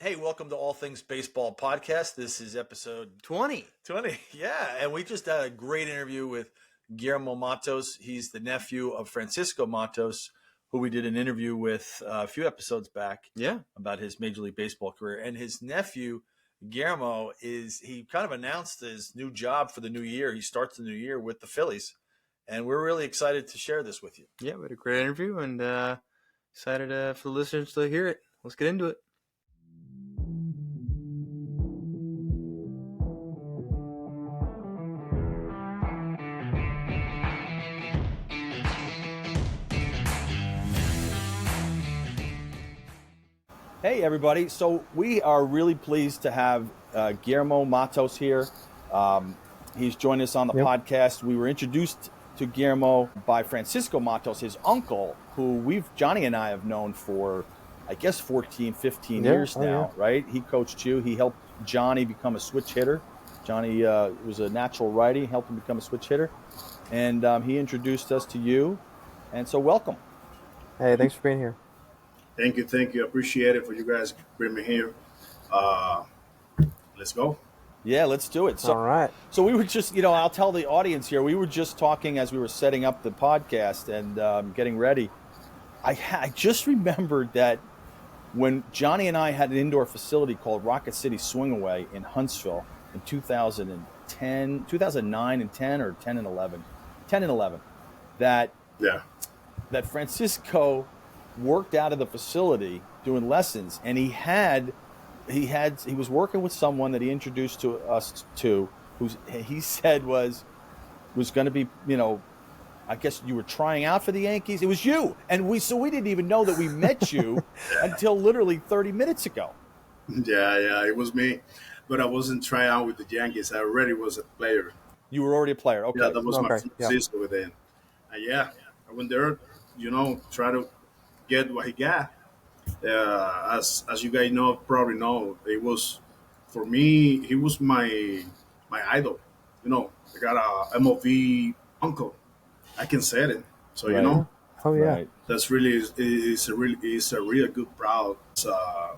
Hey, welcome to All Things Baseball Podcast. This is episode 20. Yeah, and we just had a great interview with Guillermo Matos. He's the nephew of Francisco Matos, who we did an interview with a few episodes back. Yeah. About his Major League Baseball career. And his nephew, Guillermo, he kind of announced his new job for the new year. He starts the new year with the Phillies. And we're really excited to share this with you. Yeah, we had a great interview and excited for the listeners to hear it. Let's get into it. Hey, everybody. So we are really pleased to have Guillermo Matos here. He's joined us on the podcast. We were introduced to Guillermo by Francisco Matos, his uncle, who Johnny and I have known for, I guess, 14, 15 years now, right? He coached you. He helped Johnny become a switch hitter. Johnny was a natural righty, helped him become a switch hitter. And he introduced us to you. And so welcome. Hey, thanks for being here. Thank you. I appreciate it for you guys bringing me here. Let's go. Yeah, let's do it. So, all right. So we were just, I'll tell the audience here, we were just talking as we were setting up the podcast and getting ready. I just remembered that when Johnny and I had an indoor facility called Rocket City Swingaway in Huntsville in 2009 and 10 or 10 and 11, that Francisco worked out of the facility doing lessons, and he was working with someone that he introduced to us to, who he said was going to be, I guess you were trying out for the Yankees. It was you, and we didn't even know that we met you until literally 30 minutes ago. Yeah, it was me, but I wasn't trying out with the Yankees. I already was a player. You were already a player. Okay, yeah, that was my season with him. I went there, try to get what he got. As you guys probably know, it was, for me, he was my idol. I got a MLB uncle. I can say it. So right. Oh yeah, right. That's really is a really good proud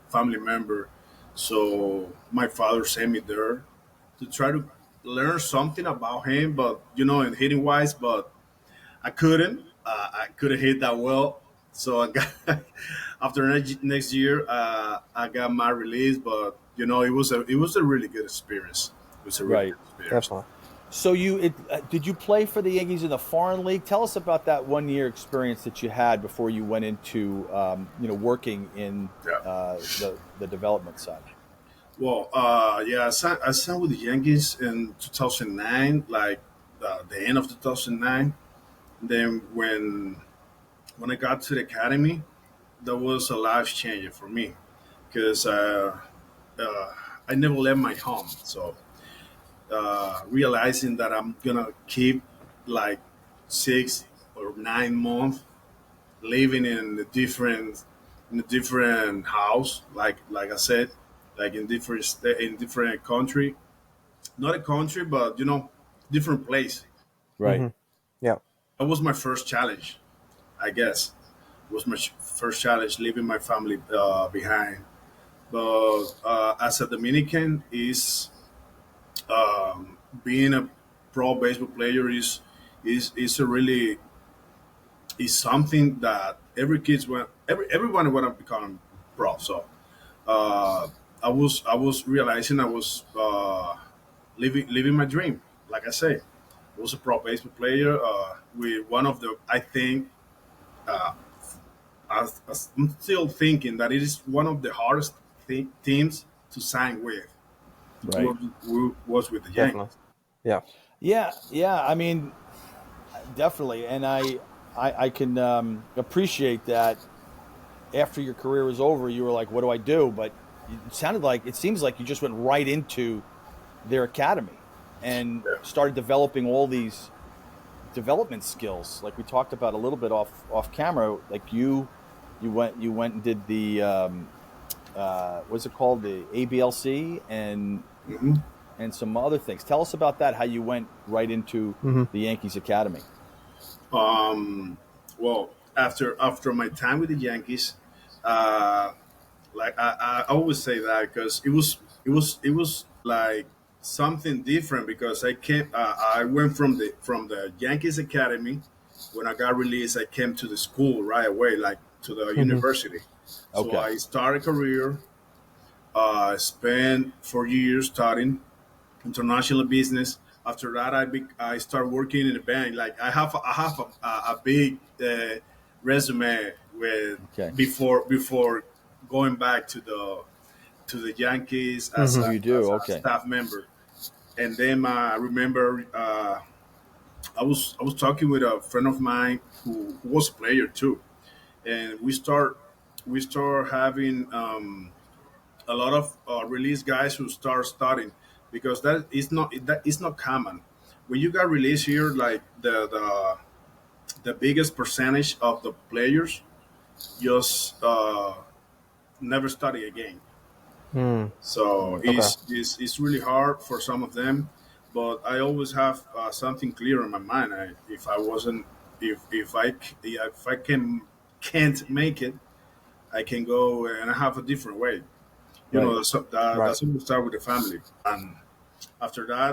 family member. So my father sent me there to try to learn something about him, but in hitting wise, but I couldn't hit that well. So I got after next year, I got my release, but it was a really good experience. It was a really good experience. Definitely. So did you play for the Yankees in the foreign league? Tell us about that 1 year experience that you had before you went into working in the development side. Well, I signed with the Yankees in 2009, like the end of 2009. Then when I got to the academy, that was a life changer for me because I never left my home. So realizing that I'm gonna keep like 6 or 9 months living in a different house, like I said, like in different country, not a country, but different place. Right. Mm-hmm. Yeah. That was my first challenge, I guess. It was my first challenge, leaving my family behind. But as a Dominican, being a pro baseball player is something that everyone want to become pro. So I was realizing I was living my dream. Like I say, I was a pro baseball player with one of the, I think. I'm still thinking that it is one of the hardest teams to sign with. Right. Was with the Yankees. Yeah. I mean, definitely, and I can appreciate that. After your career was over, you were like, "What do I do?" But it seems like you just went right into their academy and started developing all these development skills, like we talked about a little bit off camera. Like you went and did the what's it called, the ABLC and some other things. Tell us about that. How you went right into the Yankees academy. Well, after my time with the Yankees, Like I always say that because it was like something different because I went from the Yankees academy. When I got released, I came to the school right away, like to the Hmm. university. So Okay. I started a career. I spent 4 years studying international business. After that, I started working in a bank. Like I have a big resume with Okay. before going back to the Yankees Hmm. Oh, you do. as a Okay. staff member. And then I remember I was talking with a friend of mine who was a player too, and we start having a lot of release guys who start studying because that is not common. When you got released here, like the biggest percentage of the players just never study again. Mm. So Mm. Okay. it's really hard for some of them, but I always have something clear in my mind. If I wasn't, if I can't make it, I can go and I have a different way. You Right. know, Right. that's when we start with the family, and after that,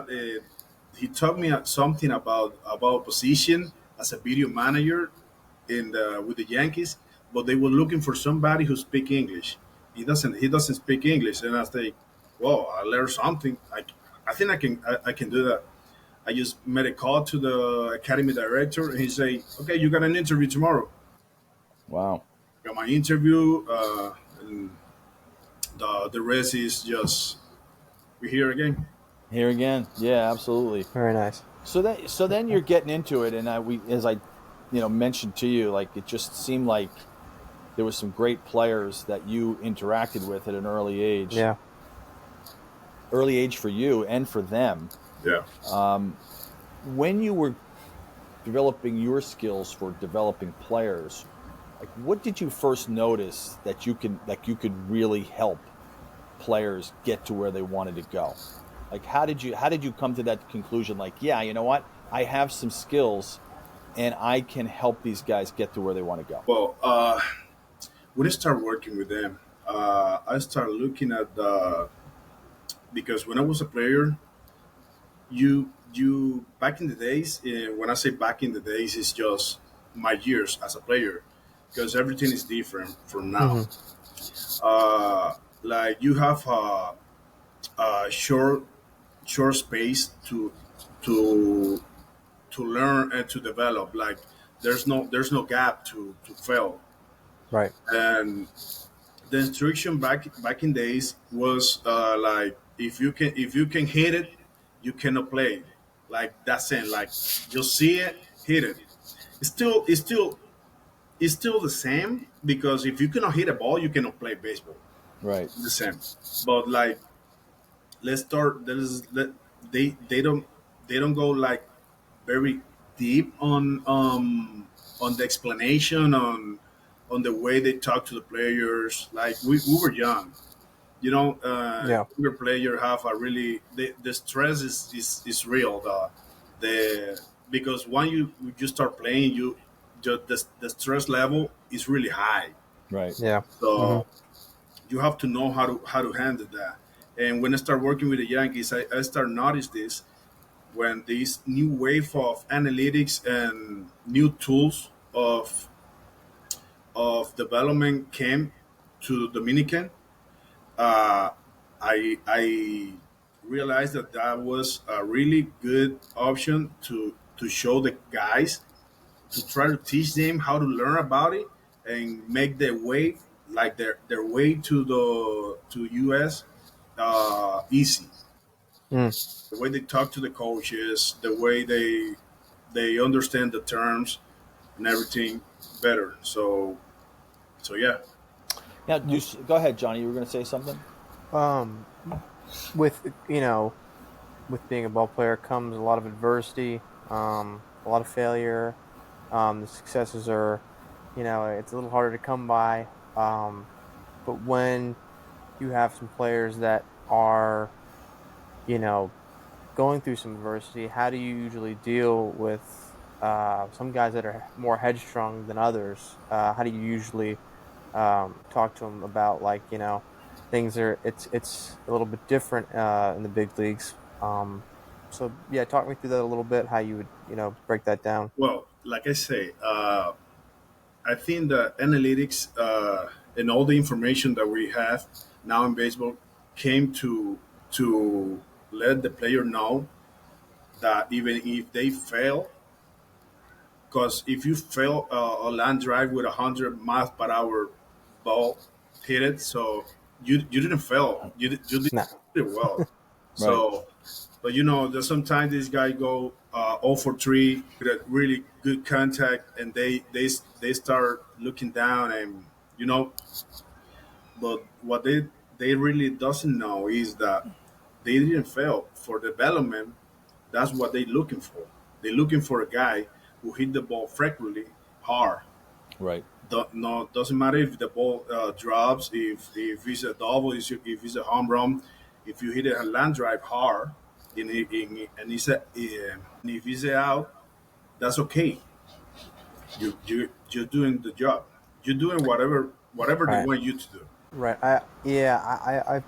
he taught me something about position as a video manager in the with the Yankees, but they were looking for somebody who speak English. He doesn't speak English, and I think, well, I learned something. I think I can do that. I just made a call to the academy director, and he say, okay, you got an interview tomorrow. Wow. Got my interview, and the rest is just we here again. Here again. Yeah, absolutely. Very nice. So then you're getting into it, and as I, mentioned to you, like it just seemed like there was some great players that you interacted with at an Yeah. early age for you and for them. Yeah. When you were developing your skills for developing players, like what did you first notice that you could really help players get to where they wanted to go? Like how did you come to that conclusion? Like, yeah, you know what? I have some skills and I can help these guys get to where they want to go. Well, when I start working with them, I start looking at the because when I was a player, you back in the days. When I say back in the days, it's just my years as a player, because everything is different from now. Hmm. Like you have a short space to to learn and to develop. Like there's no gap to fail, Right. and the instruction back in days was like if you can hit it, you cannot play. Like that's it. Like you see it, hit it. It's still the same because if you cannot hit a ball, you cannot play baseball. Right. The same. But like let's start. They they don't go like very deep on the explanation on the way they talk to the players. Like we were young, you know, Yeah. younger player have a really the stress is real. The because when you start playing, the stress level is really high. Right. Yeah. Hmm. So you have to know how to handle that. And when I start working with the Yankees, I start notice this when this new wave of analytics and new tools of development came to Dominican. uh, I realized that that was a really good option to show the guys to try to teach them how to learn about it and make their way like their way to the to US easy. Mm. The way they talk to the coaches, the way they understand the terms and everything better. So yeah. Now, go ahead, Johnny. You were going to say something. Um, with with being a ball player comes a lot of adversity, a lot of failure. The successes are, it's a little harder to come by. But when you have some players that are, you know, going through some adversity, how do you usually deal with some guys that are more headstrong than others? How do you usually talk to him about like things are it's a little bit different in the big leagues. So yeah, talk me through that a little bit. How you would break that down. Well, like I say, I think the analytics and all the information that we have now in baseball came to let the player know that even if they fail, because if you fail a land drive with 100 miles per hour ball hit it, so you didn't fail, you No, did well. Right. So, but there's sometimes this guy go 0 for 3 with a really good contact, and they start looking down, and you know, but what they really doesn't know is that they didn't fail for development. That's what they're looking for. They're looking for a guy who hit the ball frequently, hard. Right. No, doesn't matter if the ball drops, if it's a double, if it's a home run, if you hit a land drive hard, and if it's a out, that's okay. You're doing the job. You're doing whatever they right, want you to do. right. I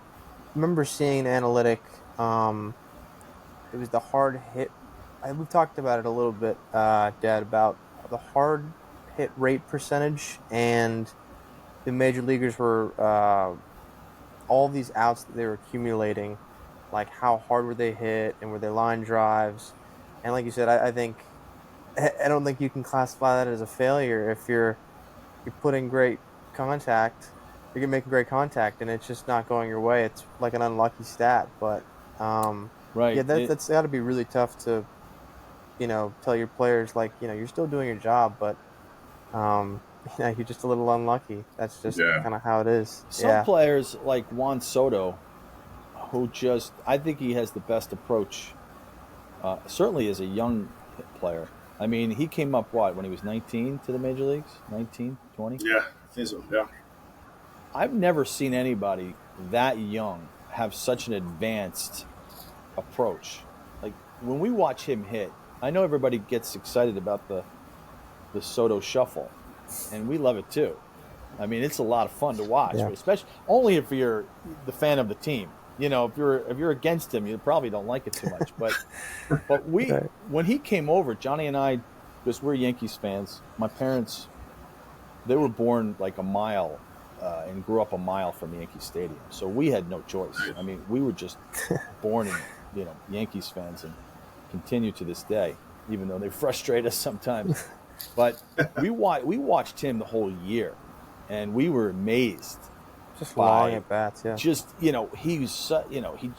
remember seeing an analytic. It was the hard hit. We've talked about it a little bit, Dad, about the hard hit rate percentage, and the major leaguers were all these outs that they were accumulating, like how hard were they hit and were they line drives, and like you said, I think I don't think you can classify that as a failure if you're putting great contact, you're making great contact, and it's just not going your way. It's like an unlucky stat, but Right. yeah, that's got to be really tough to tell your players like you're still doing your job, but um, you're just a little unlucky. That's just Yeah. kind of how it is. Some Yeah, players like Juan Soto, who I think he has the best approach. Certainly as a young player. I mean, he came up when he was 19 to the major leagues, 19, 20. Yeah, I think so. Yeah. I've never seen anybody that young have such an advanced approach. Like when we watch him hit, I know everybody gets excited about the Soto shuffle, and we love it too. I mean, it's a lot of fun to watch, yeah, especially only if you're the fan of the team. If you're against him, you probably don't like it too much. But right. when he came over, Johnny and I, because we're Yankees fans, my parents, they were born like a mile and grew up a mile from Yankee Stadium, so we had no choice. I mean, we were just born in Yankees fans and continue to this day, even though they frustrate us sometimes. But we watched him the whole year, and we were amazed Just long by at bats. Yeah, just he was he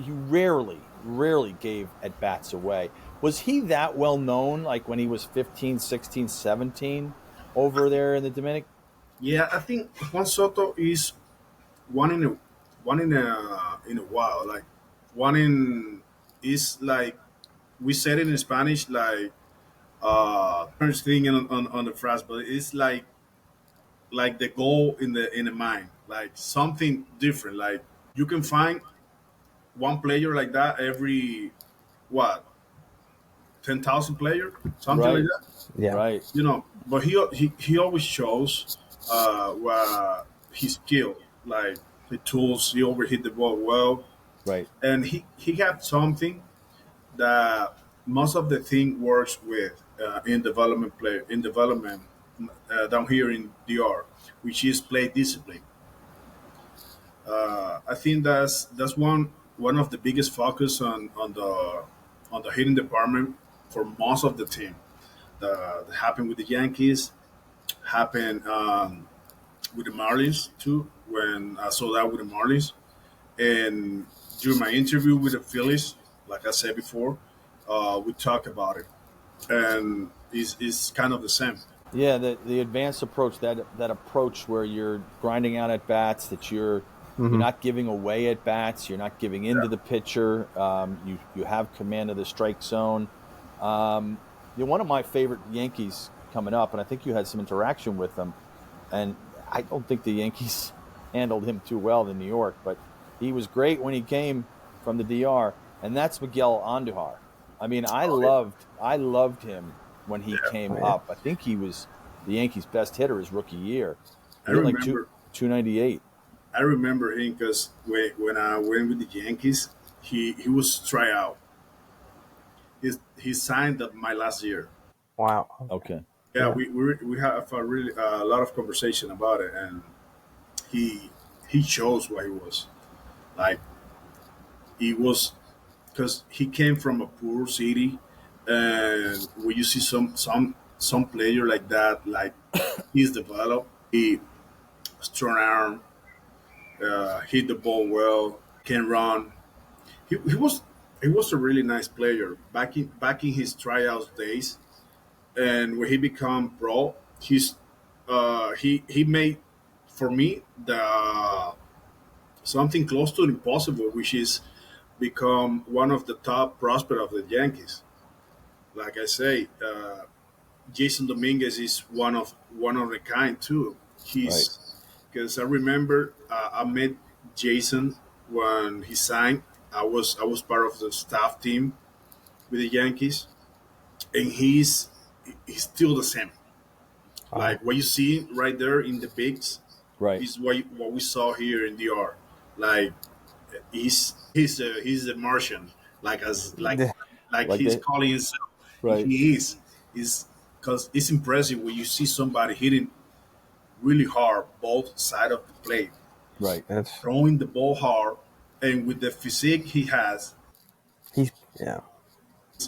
rarely gave at bats away. Was he that well known like when he was 15, 16, 17 over there in the Dominican? Yeah, I think Juan Soto is one in a in a while. Like one in is like we said it in Spanish, like first thing on the phrase, but it's like the goal in the mind, like something different. Like you can find one player like that every what 10,000 player, something like Right, that. yeah, right, But he always shows what his skill, like the tools. He overhit the ball well, right. and he had something that most of the thing works with in development down here in DR, which is play discipline. I think that's one of the biggest focus on the hitting department for most of the team. That happened with the Yankees, happened with the Marlins too. When I saw that with the Marlins, and during my interview with the Phillies, like I said before, we talked about it, and it's kind of the same. Yeah, the advanced approach, that approach where you're grinding out at bats, that you're hmm not giving away at bats, you're not giving into the pitcher. You have command of the strike zone. One of my favorite Yankees coming up, and I think you had some interaction with them, and I don't think the Yankees handled him too well in New York, but he was great when he came from the DR, and that's Miguel Andujar. I mean, Oh yeah, I loved him when he yeah, came oh, yeah, up. I think he was the Yankees' best hitter his rookie year. I He hit like remember 298. I remember him because when I went with the Yankees, he was tryout. He signed my last year. Wow. Okay. Yeah, Yeah. we have a really a lot of conversation about it, and he he shows what he was like. He was because he came from a poor city, and when you see some player like that, like he's developed, he strong arm, hit the ball well, can run. He was a really nice player back in his tryouts days, and when he become pro, he made for me the something close to impossible, which is become one of the top prospect of the Yankees. Like I say, Jason Dominguez is one of the kind too. Right. He's because I remember I met Jason when he signed. I was part of the staff team with the Yankees, and he's still the same. Wow. Like what you see right there in the pics Right. is what we saw here in DR. Like he's a Martian, like as like Like he's they. calling himself. Right. He is because it's impressive when you see somebody hitting really hard both side of the plate, Right. That's throwing the ball hard, and with the physique he has, he's yeah.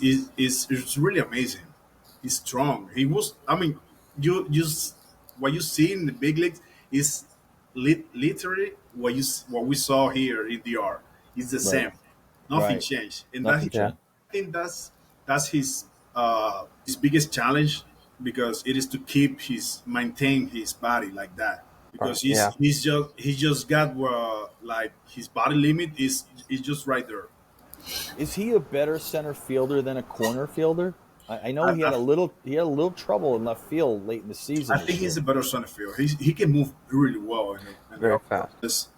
is it's really amazing. He's strong. He was. I mean, you what you see in the big leagues is literally what we saw here in DR. It's the Right. same. Nothing Right. changed, and Nothing Yeah. changed. I think that's his biggest challenge because it is to keep his maintain his body like that Right. because Yeah. he's just got like his body limit is just right there. Is he a better center fielder than a corner fielder? I know I, I, he had a little trouble in left field late in the season I this think he's year. a better center field. He can move really well in the Very outfield. fast.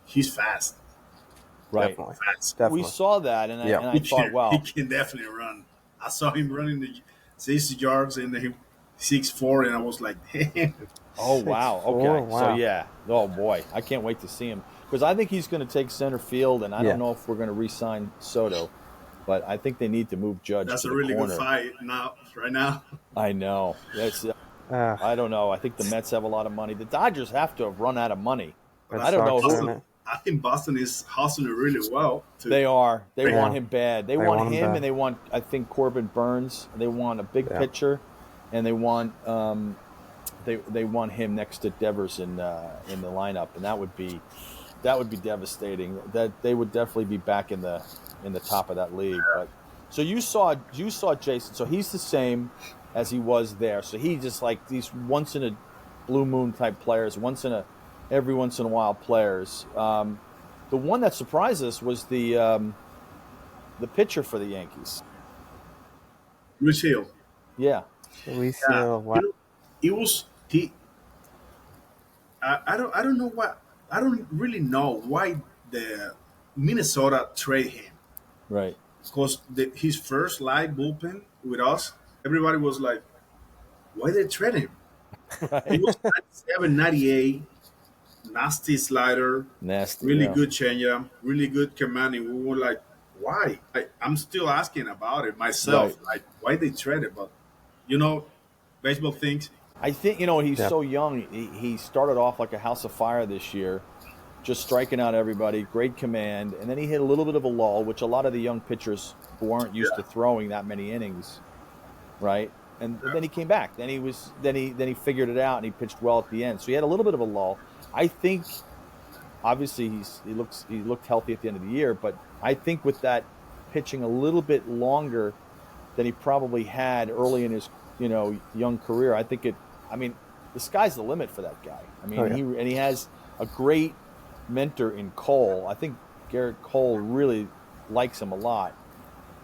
He's fast. Right. Definitely. Fast. We Definitely. saw that, and Yeah. I thought, He wow, can definitely run. I saw him running the 60 yards and he 6'4", and I was like, damn. oh Six wow, four. okay, so Wow. yeah, oh boy, I can't wait to see him because I think he's going to take center field, and I Yeah. don't know if we're going to re-sign Soto, but I think they need to move Judge That's to a the really good corner. fight right now. I know. That's. Uh, I don't know. I think the Mets have a lot of money. The Dodgers have to have run out of money. But that I don't know sucks, who doesn't it? I think Boston is hustling really well. they are. They Yeah. want him bad. They They want want him him, bad. and they want I think Corbin Burns. They want a big Yeah. pitcher, and they want they want him next to Devers in the lineup, and that would be devastating. That they would definitely be back in the top of that league. But so you saw Jason. So he's the same as he was there. So he just like these once in a blue moon type players, every once in a while players. The one that surprised us was the pitcher for the Yankees. Rich Hill. Yeah, Luis Yeah. Wow. It was he. I don't know what I don't really know why the Minnesota trade him right. because his first live bullpen with us, everybody was like, why they trade him? He Right. was 97, 98, nasty slider, Nasty. really Yeah. good changeup, really good commanding. We were like, why? I'm still asking about it myself, Right. like why they traded, but you know, baseball things. I think he's Yeah. so young. He started off like a house of fire this year, just striking out everybody. Great command, and then he hit a little bit of a lull, which a lot of the young pitchers who aren't used to throwing that many innings, right? And then he came back. Then he figured it out and he pitched well at the end. So he had a little bit of a lull. I think obviously he looked healthy at the end of the year, but I think with that pitching a little bit longer than he probably had early in his young career, I think the sky's the limit for that guy. I mean, Oh, yeah. he has a great mentor in Cole. I think Garrett Cole really likes him a lot.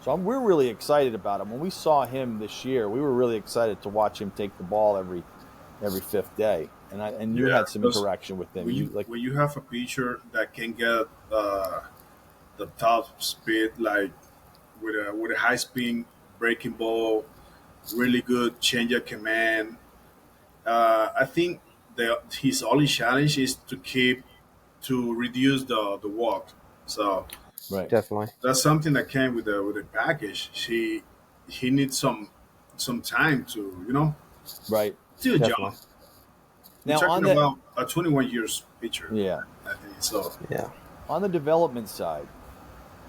So we're really excited about him. When we saw him this year, we were really excited to watch him take the ball every fifth day. And you Yeah, had some because interaction with him. when you have a pitcher that can get the top speed, like with a high spin breaking ball, really good change of command. I think his only challenge is to reduce the walk. So Right. Definitely. that's something that came with the package. He needs some time to Right. still Definitely. young. We're Now on talking the about a 21 years pitcher, yeah I think. So Yeah. on the development side,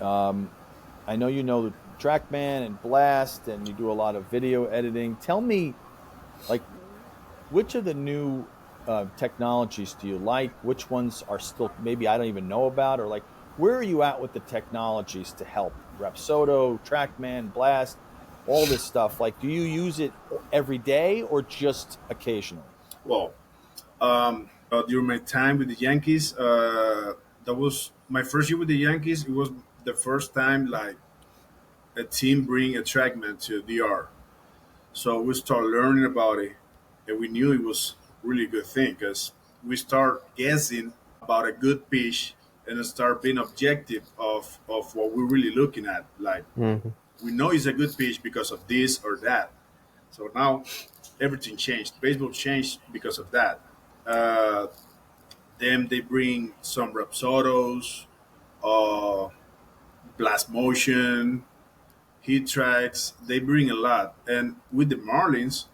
I know you know the TrackMan and Blast, and you do a lot of video editing. Tell me, like, which of the new technologies do you like? Which ones are still maybe I don't even know about, or like, where are you at with the technologies to help Rep Soto, TrackMan, Blast, all this stuff? Like, do you use it every day or just occasionally? well, during my time with the Yankees, that was my first year with the Yankees. It was the first time like a team bring a TrackMan to DR. So we started learning about it, and we knew it was really a good thing because we start guessing about a good pitch and then start being objective of what we're really looking at. Like Hmm. we know it's a good pitch because of this or that. So now everything changed. Baseball changed because of that. Uh, then they bring some Rapsodos, uh, blast motion, heat tracks. They bring a lot, and with the Marlins,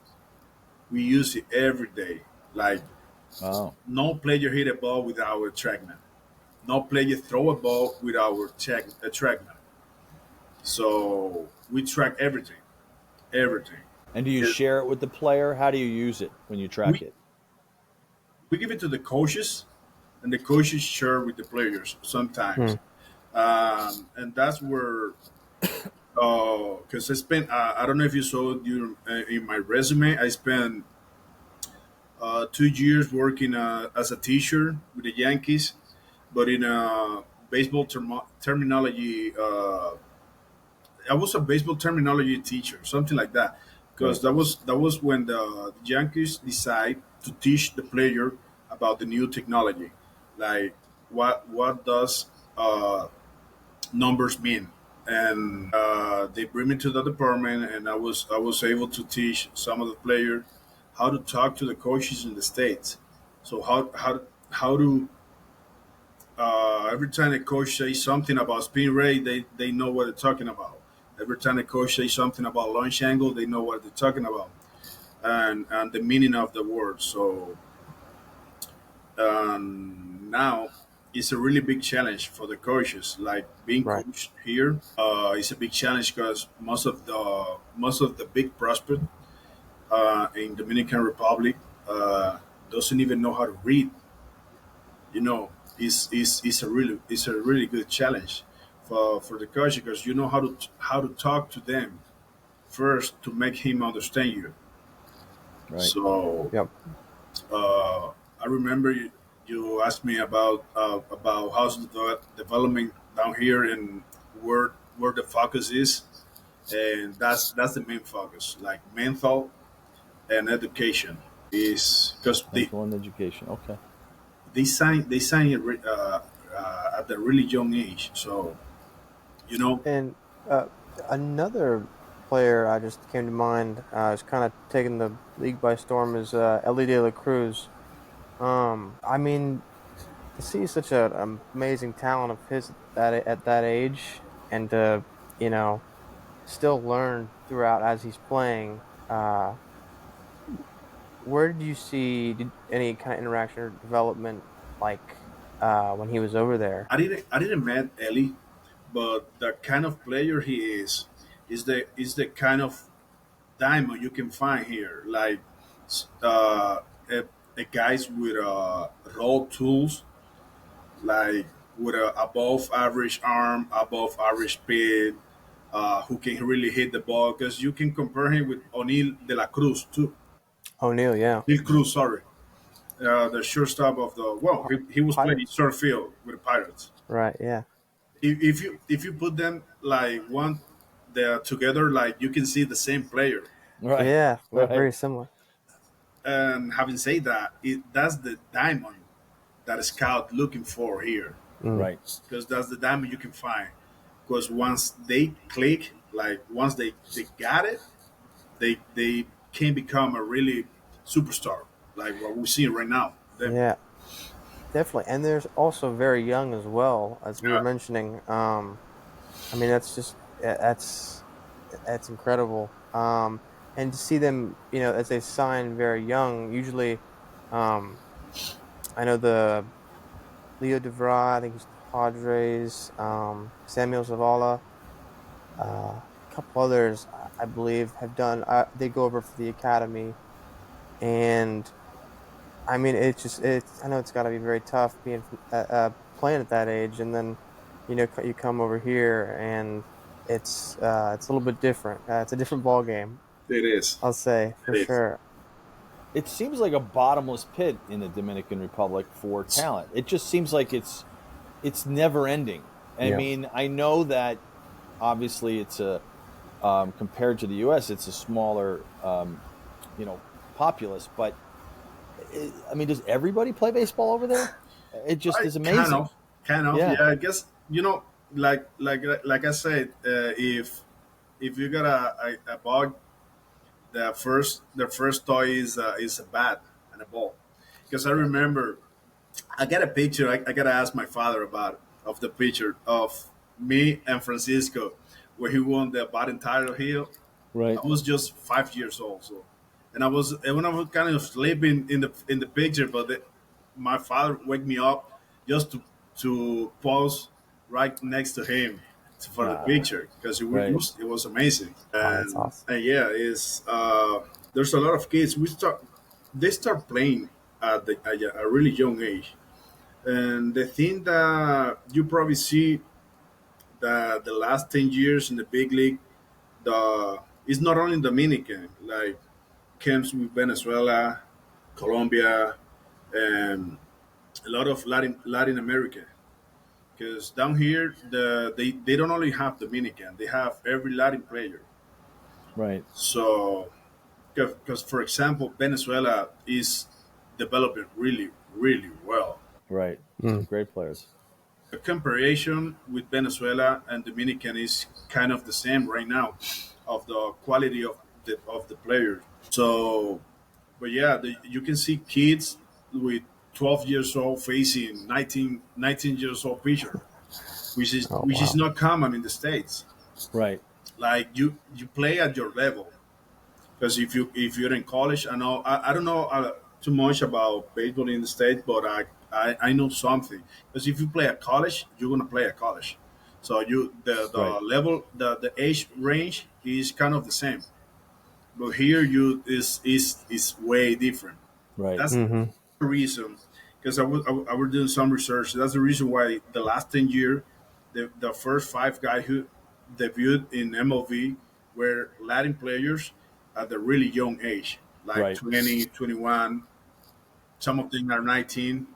we use it every day. Like Oh, no player hit a ball without a trackman. No player throw a ball without a trackman. So we track everything, everything. and do you And share it with the player? How do you use it when you track we it? we give it to the coaches, and the coaches share with the players sometimes. And that's where because I spent I don't know if you saw in my resume I spent 2 years working as a teacher with the Yankees, but in baseball terminology. I was a baseball terminology teacher, something like that, because Right. that was when the Yankees decide to teach the player about the new technology, like what does numbers mean, and they bring me to the department, and I was able to teach some of the players how to talk to the coaches in the states. So how to every time a coach says something about spin rate, they know what they're talking about. Every time a coach says something about launch angle, they know what they're talking about, and the meaning of the word. So now it's a really big challenge for the coaches. Like being Right. coached here, it's a big challenge because most of the big prospect in Dominican Republic doesn't even know how to read. You know, it's a really good challenge for the coach because you know how to talk to them first to make him understand you. Right. So Yep. uh, I remember you asked me about how's the development down here and where the focus is, and that's the main focus, like mental and education is because they Mental and education. Okay. they sign they sign it at a really young age. So you know, And uh, another player I just came to mind is kind of taking the league by storm is Ellie De La Cruz. I mean, to see such an amazing talent of his at that age, and to you know still learn throughout as he's playing. Where did you see any kind of interaction or development like when he was over there? I didn't met Ellie, but the kind of player he is the kind of diamond you can find here. Like a guys with raw tools, like with a above average arm, above average speed, who can really hit the ball. Because you can compare him with O'Neill de la Cruz too. O'Neal, yeah, Neil Cruz, sorry, the shortstop of the he was playing Pirates, short field with the Pirates. right? Yeah, If you put them like one they're together, like you can see the same player. Right. yeah, Right. very similar. And having said that, that's the diamond that a scout looking for here, Mm. Right. because that's the diamond you can find. Because once they click, like once they got it, they can become a really superstar. like what we see right now. Yeah, definitely. And there's also very young as well, as we were Yeah, mentioning. I mean, that's incredible. And to see them, as they sign very young, usually, um, I know the Leo DeVry, I think he's the Padres, Samuel Zavala, a couple others, I believe, have done. They go over for the academy, and I mean, it's. I know it's got to be very tough being playing at that age, and then, you come over here, and it's a little bit different. It's a different ball game, it is. I'll say for It is. sure. It seems like a bottomless pit in the Dominican Republic for talent. It just seems like it's never ending. I Yeah. mean, I know that obviously it's a compared to the U.S., it's a smaller you know populace, but I mean, does everybody play baseball over there? It just is Kind amazing. of, kind of. Yeah, Yeah, I guess like I said, if you got a bug, the first toy is a bat and a ball. Because I remember, I got a picture. I gotta ask my father about of the picture of me and Francisco, where he won the batting title here. right. I was just 5 years old, so, and I was kind of sleeping in the picture, but my father wake me up just to pose right next to him for the Ah, picture because right. it was amazing. Oh, that's awesome. And yeah, is there's a lot of kids they start playing at a really young age, and the thing that you probably see that the last 10 years in the big league, the it's not only Dominican, like camps with Venezuela, Colombia, and a lot of Latin America. Because down here, they don't only have Dominican, they have every Latin player. Right. So, because for example, Venezuela is developing really, really well. Right. Mm. Some great players. The comparison with Venezuela and Dominican is kind of the same right now, of the quality of the players. So, but yeah, you can see kids with 12 years old facing 19 years old pitcher, Oh which is wow. not common in the states. Right. Like you play at your level, because if you're in college, I don't know too much about baseball in the states, but I know something. Because if you play at college, you're gonna play at college. So the Right. level, the age range is kind of the same, but here is way different. Right. That's Mm-hmm. the reason, because I was doing some research. That's the reason why the last 10 years, the first five guys who debuted in MLB were Latin players at the really young age, like Right. 20, 21. Some of them are 19.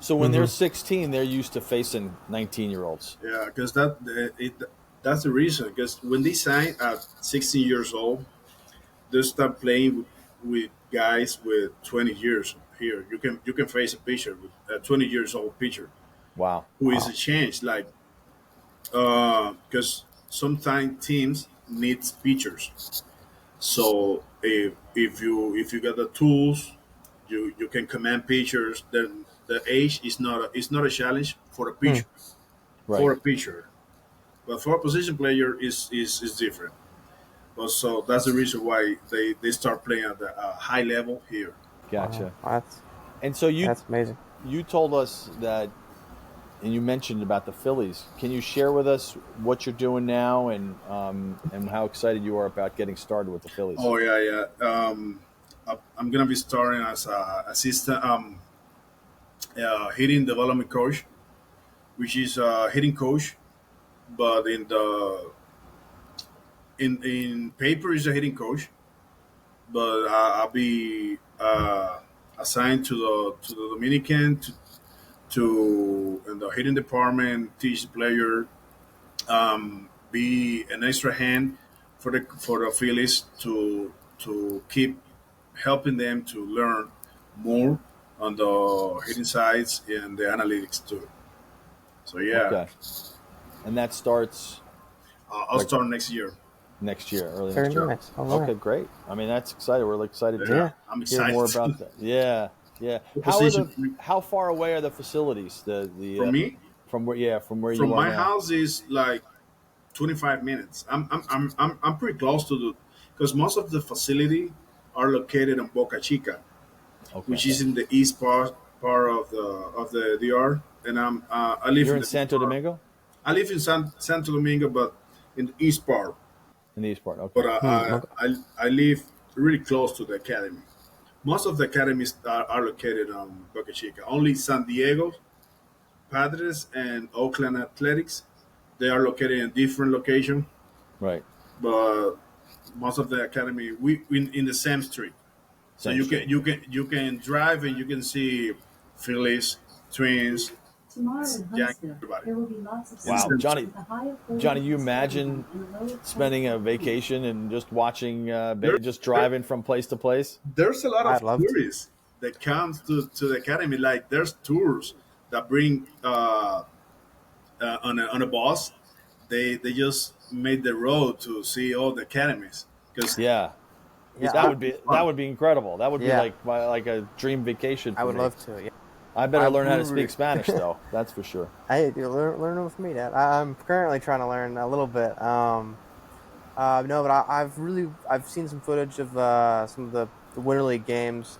So when they're Mm-hmm. 16, they're used to facing 19-year-olds. Yeah, because that's the reason. Because when they sign at 16 years old, they start playing with guys with 20 years here. You can face a pitcher with a 20 years old pitcher Wow. who is a Wow. change, like, because sometimes teams needs pitchers. So if you got the tools, you can command pitchers. Then the age is not a challenge for a Hmm. pitcher, Right. but for a position player is different. But so that's the reason why they start playing at the high level here. Gotcha. Wow. That's And so that's amazing. you told us that, and you mentioned about the Phillies. Can you share with us what you're doing now and how excited you are about getting started with the Phillies? Oh yeah, yeah. I'm gonna be starting as a assistant hitting development coach, which is hitting coach, but in paper is a hitting coach, but I'll be assigned to the Dominican to in the hitting department, teach the player, be an extra hand for the Phillies to keep helping them to learn more on the hitting sides and the analytics too. So yeah, Okay. And that starts I'll like start next year. next year, early Very next year. nice. All right. Okay, great. I mean, that's exciting. We're excited to Yeah. I'm hear excited. more about that. Yeah, yeah. The How are position how far away are the facilities? for me, From where from you are my now? house is like 25 minutes. I'm pretty close to the because most of the facility are located in Boca Chica, Okay. which is in the east part of the DR, and I live You're in in the east Santo part. Domingo? I live in Santo Domingo, but in the east part. In the east part. But Okay. Okay. I live really close to the academy. Most of the academies are located on Boca Chica. Only San Diego Padres and Oakland Athletics, they are located in different location, Right. but most of the academy we in the same street. So Same street. you can drive and you can see Phillies, Twins, Tomorrow in Yankees, Huntsville, everybody. there will be lots of In the Wow, same sunshine street. Johnny. with a high of 40 Johnny, you degrees imagine Fahrenheit and a low of spending a 10 degrees. vacation and just watching, There, just there, driving from place to place? there's a lot of I'd love to. tourists that comes to the academy. Like there's tours that bring on a bus. They just made the road to see all the academies because Yeah. Yeah. That would be incredible. That would be Yeah. like a dream vacation for I would me. love to. Yeah. I better I'm learn how to really- speak Spanish though. That's for sure. Hey, you learn with me, Dad. I'm currently trying to learn a little bit. No, but I've seen some footage of some of the Winter League games.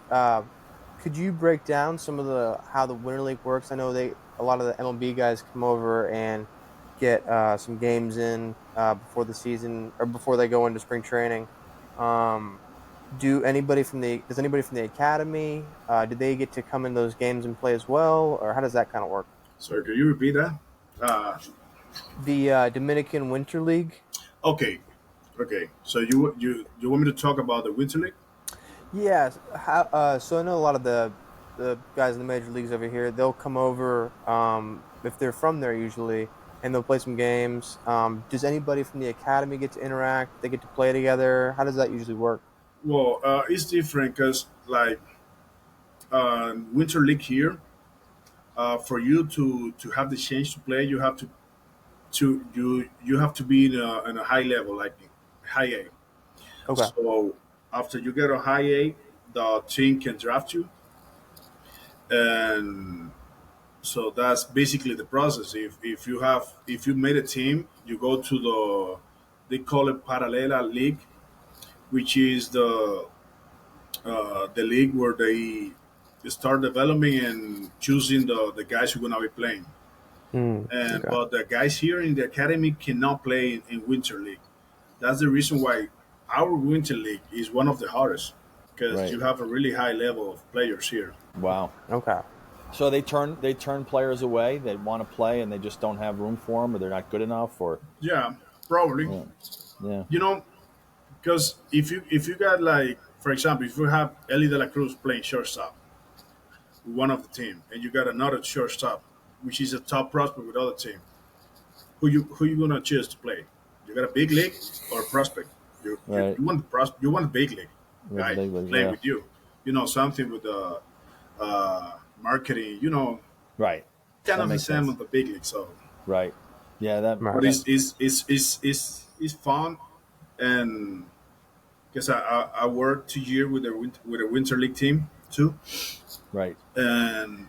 Could you break down some of how the Winter League works? I know a lot of the MLB guys come over and get some games in before the season or before they go into spring training. Does anybody from the academy? Do they get to come in those games and play as well, or how does that kind of work? Sorry, can you repeat that? The Dominican Winter League. Okay, okay. So you want me to talk about the Winter League? Yeah. So I know a lot of the guys in the major leagues over here. They'll come over if they're from there usually, and they'll play some games. Does anybody from the academy get to interact? They get to play together. How does that usually work? Well, it's different because like Winter League here, for you to have the chance to play, you have you have to be in a high level, like high A. Okay. So after you get a high A, the team can draft you, and so that's basically the process. If you made a team, you go to they call it Paralela League, which is the league where they start developing and choosing the guys who are gonna be playing. And Okay. but the guys here in the academy cannot play in Winter League. That's the reason why our Winter League is one of the hardest because Right. you have a really high level of players here. Wow. Okay. So they turn players away. They want to play and they just don't have room for them, or they're not good enough, or Yeah, probably. yeah. You know, because if you got like for example, if you have Eli De La Cruz playing shortstop, one of the team, and you got another shortstop, which is a top prospect with other team, who you gonna choose to play? You got a big league or a prospect? Right. You want you want a big league With guy the big league, playing yeah. with you. You know something with the marketing. You know, Right. kind That of the makes same sense. with the big league. So, Right. Yeah. Right. but it's fun and because I worked 2 years with a winter league team too, Right. and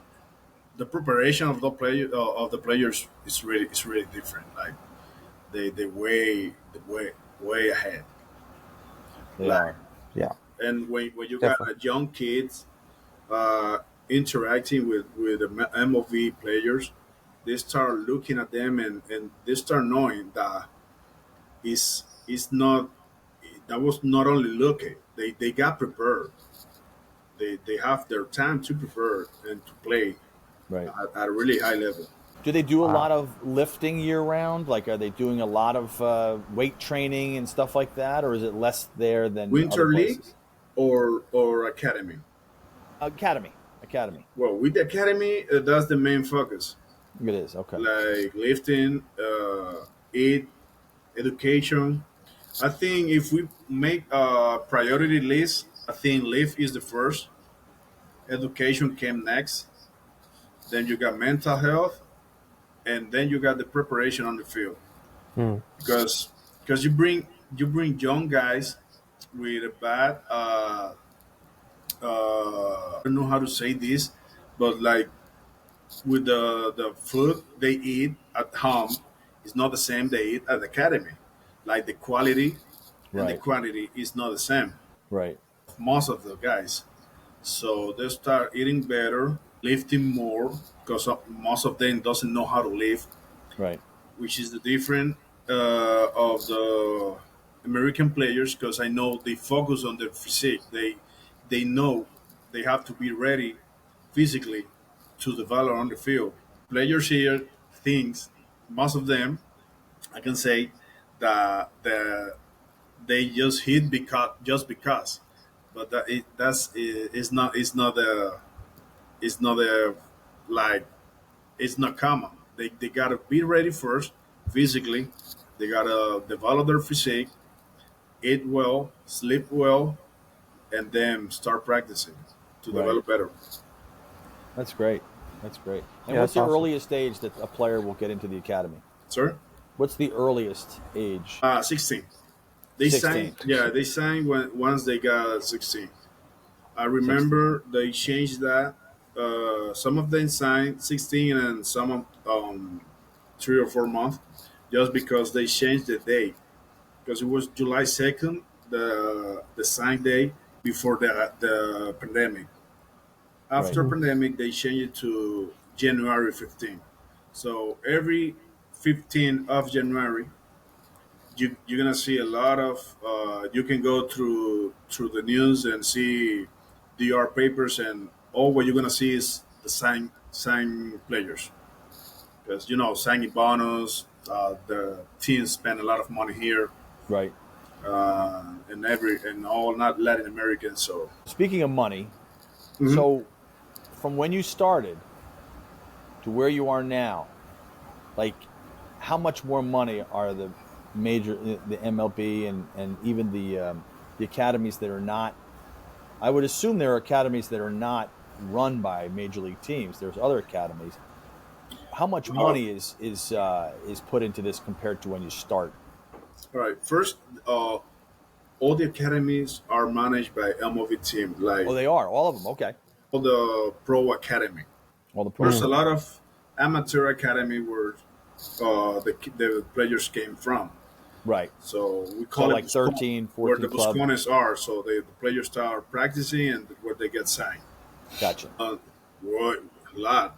the preparation of the players is really different. Like they way ahead. They Like, are. Yeah. and when you Definitely. got young kids interacting with the MOV players, they start looking at them and they start knowing that it's not that was not only looking. They got prepared. They have their time to prepare and to play Right. at a really high level. Do they do a Wow. lot of lifting year round? Like, are they doing a lot of weight training and stuff like that, or is it less there than Winter other League places? or academy. Academy. Well, with the academy, that's the main focus. It is okay. Like lifting, eat, education. I think if we make a priority list, I think lift is the first. Education came next. Then you got mental health, and then you got the preparation on the field. Hmm. Because you bring you bring young guys with a bad I don't know how to say this, but like with the food they eat at home is not the same they eat at the academy. Like the quality and the Right. quantity is not the same. Right. Most of the guys, so they start eating better, lifting more because most of them doesn't know how to lift, Right. which is the difference of the American players. Because I know they focus on their physique. They know they have to be ready physically to develop on the field. Players here thinks most of them, I can say that they just hit because, but that's it's not a like it's not common. They gotta be ready first physically. They gotta develop their physique, eat well, sleep well, and then start practicing to Right. develop better. That's great. That's great. And Yeah, what's that's the awesome. earliest age that a player will get into the academy? Sir, What's the earliest age? 16. They signed. 16. Yeah, they signed when once they got 16. I 16. remember they changed that. Some of them signed 16 and some of 3 or 4 months, just because they changed the date. Because it was July 2nd, the sign day before the pandemic. Right. After pandemic, they changed it to January 15th. So every 15th of January, you're gonna see a lot of. You can go through the news and see DR papers, and all what you're gonna see is the sign players, because signing bonus. The teams spend a lot of money here, Right. and all not Latin American. So Speaking of money, mhm. so from when you started to where you are now, like how much more money are the MLB and even the academies that are not? I would assume there are academies that are not run by major league teams. There's other academies. How much uh, money is put into this compared to when you start? all right. First, all the academies are managed by MLB team, like Oh, they are all of them. Okay, all the pro academy. all the pros. There's a Mm. Okay, lot of amateur academy where the players came from. right. So we So call it like Buscon, 13, where the 14 club. Buscones are. So the players start practicing and where they get signed. Gotcha. Uh, what a lot.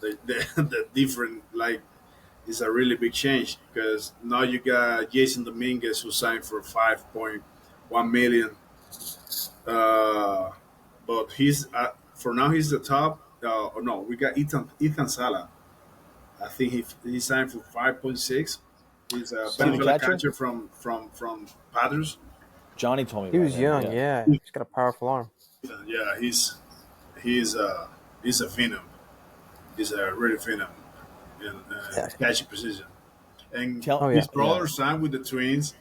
The different like it's a really big change because now you got Jason Dominguez who signed for 5.1 million. Uh, but he's for now he's the top. Oh no, we got Ethan Sala. I think he signed for 5.6. He's a See the Venezuela catcher? catcher from Padres. Johnny told me He about was him. young, Yeah, yeah. He's got a powerful arm. Yeah, he's he's a phenom. He's a really phenom in Yeah. catching precision. And tell Oh yeah. his yeah brother signed with the Twins,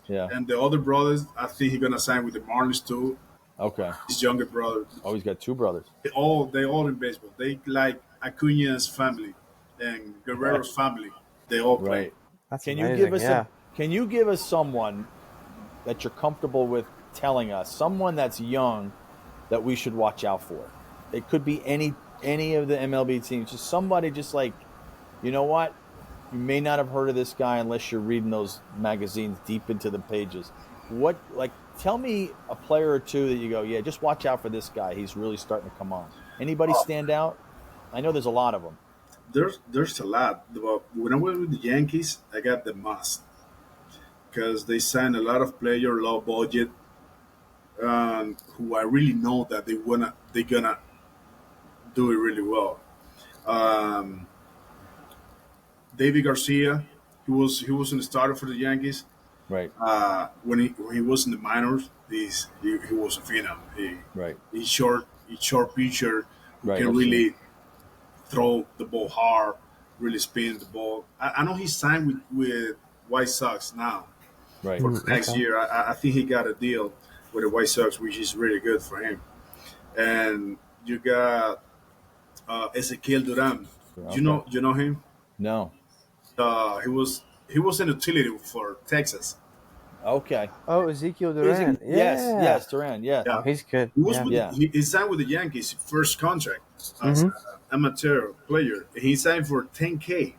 yeah. and the other brothers, I think he's gonna sign with the Marlins too. Okay. His younger brother. Oh, he's got two brothers. They all in baseball. They like Acuña's family and Right. Guerrero's family. They all play. Right. That's Can you give amazing. us a? Yeah. Can you give us someone that you're comfortable with telling us? Someone that's young that we should watch out for. It could be any of the MLB teams. Just somebody, just like, you know what? You may not have heard of this guy unless you're reading those magazines deep into the pages. What, like, tell me a player or two that you go, yeah, just watch out for this guy. He's really starting to come on. Anybody stand out? I know there's a lot of them. There's a lot. But when I was with the Yankees, I got the must because they signed a lot of player low budget, who I really know that they're gonna do it really well. Um, David Garcia, he was in the starter for the Yankees. Right, When he was in the minors, he was a phenom. right, He's short pitcher who right. can I've seen him. really throw the ball hard, really spin the ball. I know he signed with White Sox now Right, for the next Okay. year. I think he got a deal with the White Sox, which is really good for him. And you got Ezequiel Duran. You okay. know, you know him. No, He was an utility for Texas. Okay. Oh, Ezekiel Duran. Yeah. Yes, Duran. Yeah. Yeah. Oh, he's good. He was Yeah. with, Yeah. he signed with the Yankees first contract as Mhm. an amateur player. He signed for 10K.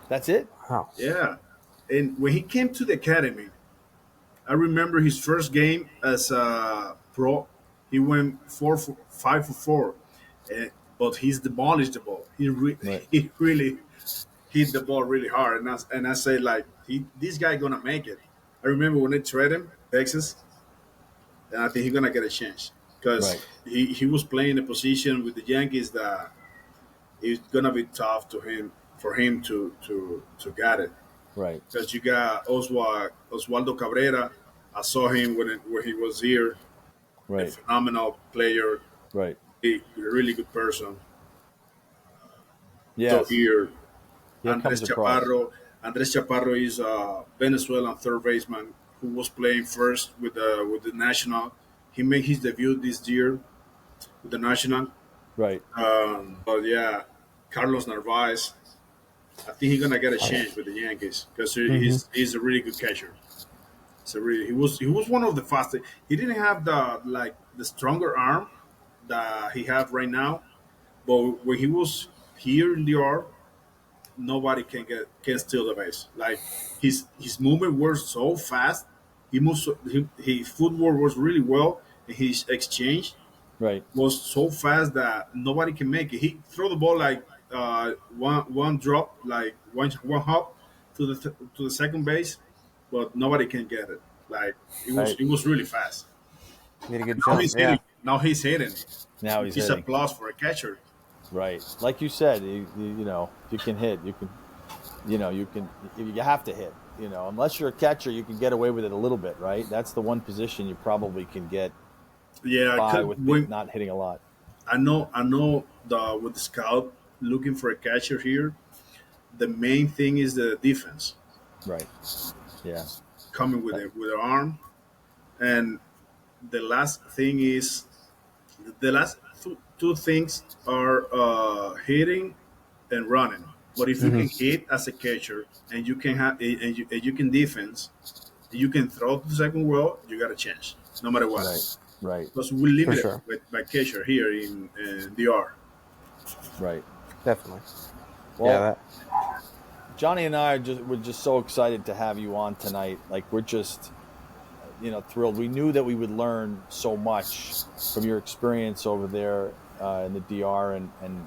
That's it. Wow. Yeah, and when he came to the academy, I remember his first game as a pro. He went 5 for 4, and, but he's demolished the ball. Right. He really hit the ball really hard, and I say like this guy gonna make it. I remember when they traded him Texas, and I think he's gonna get a chance because Right. he was playing a position with the Yankees that it's gonna be tough to him for him to get it. Right. Because you got Oswaldo Cabrera. I saw him when he was here. A Right. phenomenal player, Right. a really good person. So Yes. here, Here Andres comes across. Chaparro. Andres Chaparro is a Venezuelan third baseman who was playing first with the national. He made his debut this year with the national. Right. But yeah, Carlos Narvaez. I think he's gonna get a chance with the Yankees because he's a really good catcher. So really, he was one of the fastest. He didn't have the stronger arm that he have right now, but when he was here in the R, nobody can steal the base. Like his movement was so fast. He moves. His footwork was really well, and his exchange Right. was so fast that nobody can make it. He throw the ball like one drop, like one hop to the second base, but nobody can get it. Like Right. it was really fast. Need a good Now jump. he's Yeah. hitting. Now he's hitting. Now he's It's hitting. a plus for a catcher. Right. Like you said, you know, you can hit. You can, you know, you can. You have to hit. You know, unless you're a catcher, you can get away with it a little bit, right? That's the one position you probably can get Yeah, by with not hitting a lot. I know the with the scout looking for a catcher here. The main thing is the defense Right. Yeah. coming with their arm, and the last thing is the last two things are hitting and running. But if you can hit as a catcher and you can and you can defense, you can throw to the second well, you got a chance no matter what. Right. Right. Because we limit it sure. by catcher here in DR. Right. Definitely. Well, Yeah. Johnny and I we're just so excited to have you on tonight. Like we're just, you know, thrilled. We knew that we would learn so much from your experience over there in the DR and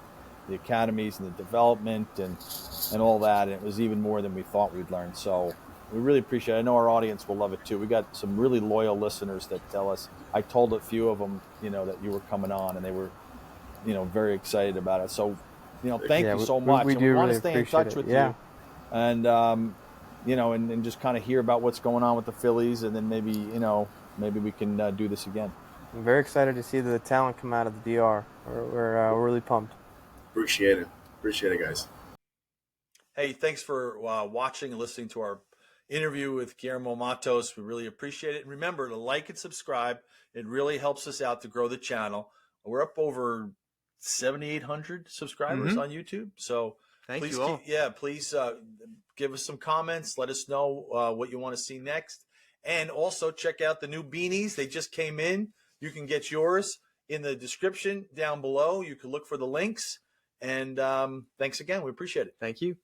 the academies and the development and all that. And it was even more than we thought we'd learn. So we really appreciate it. I know our audience will love it too. We got some really loyal listeners that tell us. I told a few of them, you know, that you were coming on, and they were, you know, very excited about it. So, you know, thank you so much. We and do we want really to stay in appreciate touch it. with Yeah. you, and you know, and just kind of hear about what's going on with the Phillies, and then maybe, you know, maybe we can do this again. I'm very excited to see the talent come out of the DR. We're really pumped. Appreciate it, guys. Hey, thanks for watching and listening to our interview with Guillermo Matos. We really appreciate it. And remember to like and subscribe. It really helps us out to grow the channel. We're up over 7,800 subscribers on YouTube. So Thank please, you all. please give us some comments. Let us know what you want to see next. And also check out the new beanies. They just came in. You can get yours in the description down below. You can look for the links. And thanks again. We appreciate it. Thank you.